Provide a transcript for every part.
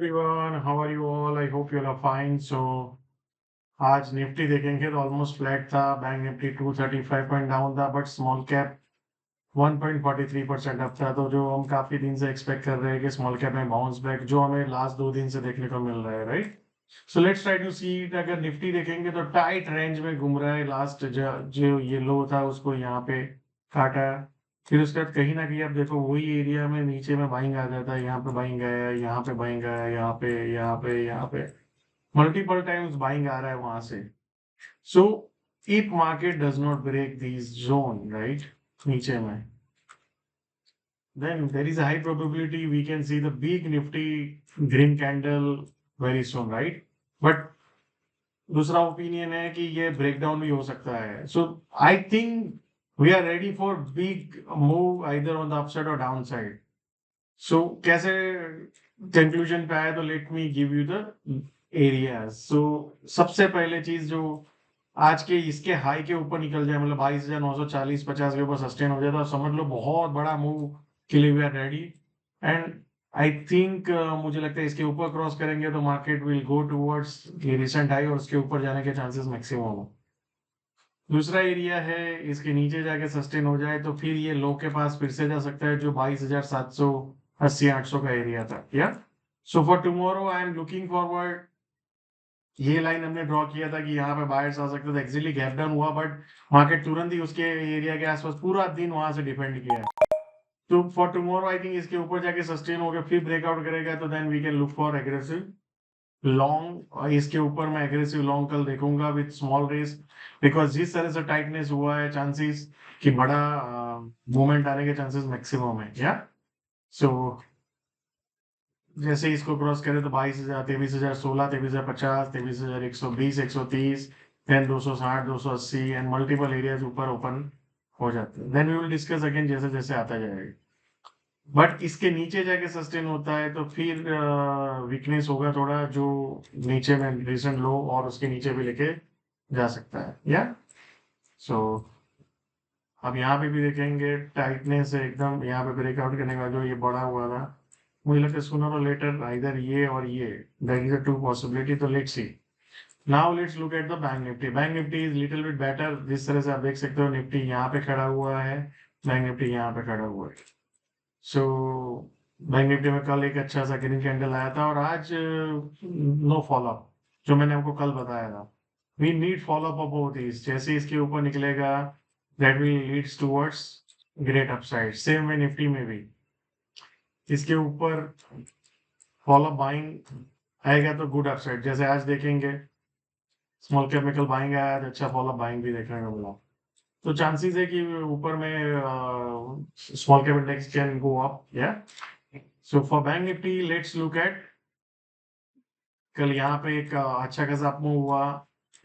Everyone, how are you all? I hope you are fine. आज Nifty देखेंगे तो almost flat था। Bank Nifty 235 point down था, but small cap 1.43% up था। तो जो हम काफी दिन से एक्सपेक्ट कर रहे हैं कि स्मॉल कैप में बाउंस बैक, जो हमें लास्ट 2 दिन से देखने को मिल रहा है, right? So let's try to see. अगर निफ्टी देखेंगे तो टाइट रेंज में घूम रहा है। लास्ट जो ये लो था उसको यहाँ पे काटा, फिर उसके बाद कहीं ना कहीं आप देखो वही एरिया में नीचे में बाइंग आ जाता है। यहाँ पे बाइंग आया, यहाँ पे बाइंग आया, यहाँ पे मल्टीपल टाइम्स बाइंग आ रहा है वहां से। So if market does not break this zone, right, नीचे में, then there is a high probability we can see the big nifty green candle very soon, right? But दूसरा ओपिनियन है कि ये ब्रेकडाउन भी हो सकता है। So I think we are ready for big move either on the upside और down side. So कैसे कंक्लूजन पे आया, तो let me give you the areas. So सबसे पहले चीज जो आज के इसके हाई के ऊपर निकल जाए, मतलब 22,940-50 के ऊपर सस्टेन हो जाए, तो समझ लो बहुत बड़ा मूव के लिए we are ready. And I think मुझे लगता है इसके ऊपर क्रॉस करेंगे तो market will go towards recent high और उसके ऊपर जाने के चांसेस मैक्सिमम हो। दूसरा एरिया है, इसके नीचे जाके सस्टेन हो जाए तो फिर ये लो के पास फिर से जा सकता है, जो 22,780-800 का एरिया था। या so for tomorrow I am looking forward. ये लाइन हमने ड्रॉ किया था कि यहाँ पे बायर्स आ सकते थे, एक्चुअली गैप डाउन हुआ, बट मार्केट तुरंत ही उसके एरिया के आसपास पूरा दिन वहां से डिफेंड किया। तो फॉर टुमारो आई थिंक इसके ऊपर जाके सस्टेन होकर फिर ब्रेकआउट करेगा, तो then we can look for aggressive long. इसके ऊपर मैं एग्रेसिव लॉन्ग कल देखूंगा विद स्मॉल रेस, बिकॉज जिस तरह से टाइटनेस हुआ है, चांसेस कि बड़ा मूवमेंट आने के चांसेस मैक्सिमम है। या सो जैसे इसको क्रॉस करे तो 22,000, 23,016, 23,050, 23,120, 130, देन 260, 280 एंड मल्टीपल एरियाज ऊपर ओपन हो जाते हैं। Then we will discuss again जैसे जैसे आता जाएगा। बट इसके नीचे जाके सस्टेन होता है तो फिर वीकनेस होगा थोड़ा, जो नीचे में रिसेंट लो और उसके नीचे भी लेके जा सकता है। या सो अब यहाँ पे भी देखेंगे टाइटनेस है एकदम, यहाँ पे ब्रेकआउट करने का जो ये बड़ा हुआ था, मुझे लगता है सूनर और लेटर इधर ये और ये, that is a two possibility. तो let's see. Now let's look at the bank Nifty. Bank Nifty is little bit better. जिस तरह से आप देख सकते हो, निफ्टी यहाँ पे खड़ा हुआ है, बैंक निफ्टी यहाँ पे खड़ा हुआ है। सो बैंक निफ्टी में कल एक अच्छा सा ग्रीन कैंडल आया था और आज नो फॉलोअप, जो मैंने आपको कल बताया था। We need follow up of both this. जैसे इसके ऊपर निकलेगा, that will leads towards great upside. Same way Nifty में भी इसके ऊपर फॉलोअप बाइंग आएगा तो गुड अपसाइड। जैसे आज देखेंगे स्मॉल कैप में कल बाइंग आया तो अच्छा फॉलोअप बाइंग भी देखने को मिला। तो चांसेस है कि ऊपर में small cap index can go up. या so for bank Nifty let's look at, कल यहाँ पे एक अच्छा खासा अप मूव हुआ,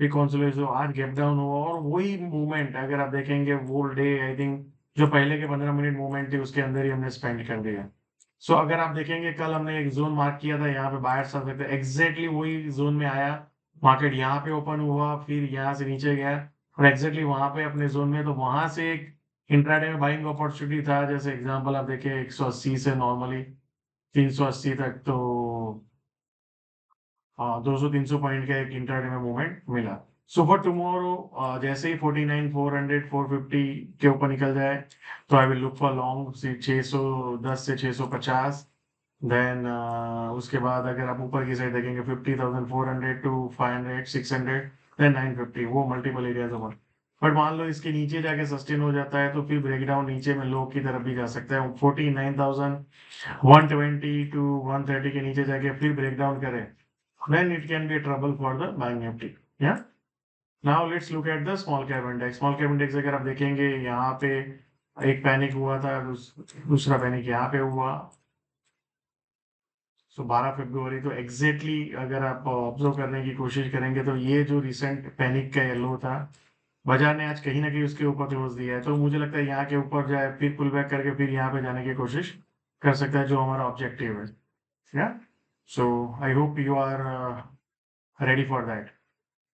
फिर कंसोलिडेशन, आज गैप डाउन हुआ और वही मूवमेंट अगर आप देखेंगे वो डे, आई थिंक जो पहले के 15 मिनट मूवमेंट थी उसके अंदर ही हमने स्पेंड कर दिया। सो अगर आप देखेंगे कल हमने एक जोन मार्क किया था, यहाँ पे बायर्स आ सकते, एग्जैक्टली वही जोन में आया। मार्केट यहाँ पे ओपन हुआ, फिर यहाँ से नीचे गया और एग्जैक्टली वहां पे अपने जोन में, तो वहां से एक इंट्राडे में बाइंग अपॉर्चुनिटी था। जैसे एग्जांपल आप देखिए 180 से नॉर्मली 380 तक, तो हाँ 200-300 पॉइंट का एक इंट्राडे में मूवमेंट मिला। सो फॉर टुमारो जैसे ही 49, 400, 450 के ऊपर निकल जाए तो I will look for long 610 से 650। देन उसके बाद अगर आप ऊपर की साइड देखेंगे 50,400 टू 500, 600, देन 950, वो मल्टीपल एरियाज ओवर। बट मान लो इसके नीचे जाके सस्टेन हो जाता है तो फिर ब्रेकडाउन नीचे में लो की तरफ भी जा सकता है। 49,120 टू 130 के नीचे जाके फिर ब्रेकडाउन करे, then it can be a trouble for the bank nifty. Yeah. Now let's look at the small cap index. Small cap index अगर आप देखेंगे यहाँ पे एक पैनिक हुआ था, दूसरा पैनिक यहाँ पे हुआ। सो 12 फरवरी, तो एग्जैक्टली अगर आप ऑब्जर्व करने की कोशिश करेंगे तो ये जो रिसेंट पैनिक का येलो था, बाजार ने आज कहीं ना कहीं उसके ऊपर क्लोज दिया है। तो मुझे लगता है यहाँ के ऊपर जाए, फिर पुल बैक करके फिर यहाँ पे जाने की कोशिश कर सकता है, जो हमारा ऑब्जेक्टिव है। या so I hope you are ready for that.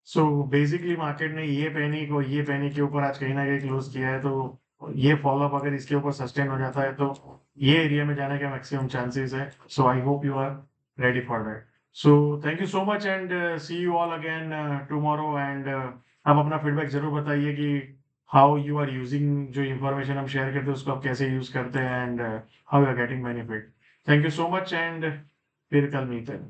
So basically market ने ये पैनिक और ये पैनिक के ऊपर आज कहीं ना कहीं क्लोज किया है, तो ये फॉलोअप अगर इसके ऊपर सस्टेन हो जाता है तो ये एरिया में जाने के मैक्सिमम चांसेस है। So I hope you are ready for that. So thank you so much and see you all again tomorrow and आप अपना फीडबैक जरूर बताइए कि हाउ यू आर यूजिंग जो इंफॉर्मेशन हम शेयर करते हैं उसको आप कैसे यूज करते हैं and how you are getting benefit. Thank you so much and फिर कल मिलते हैं।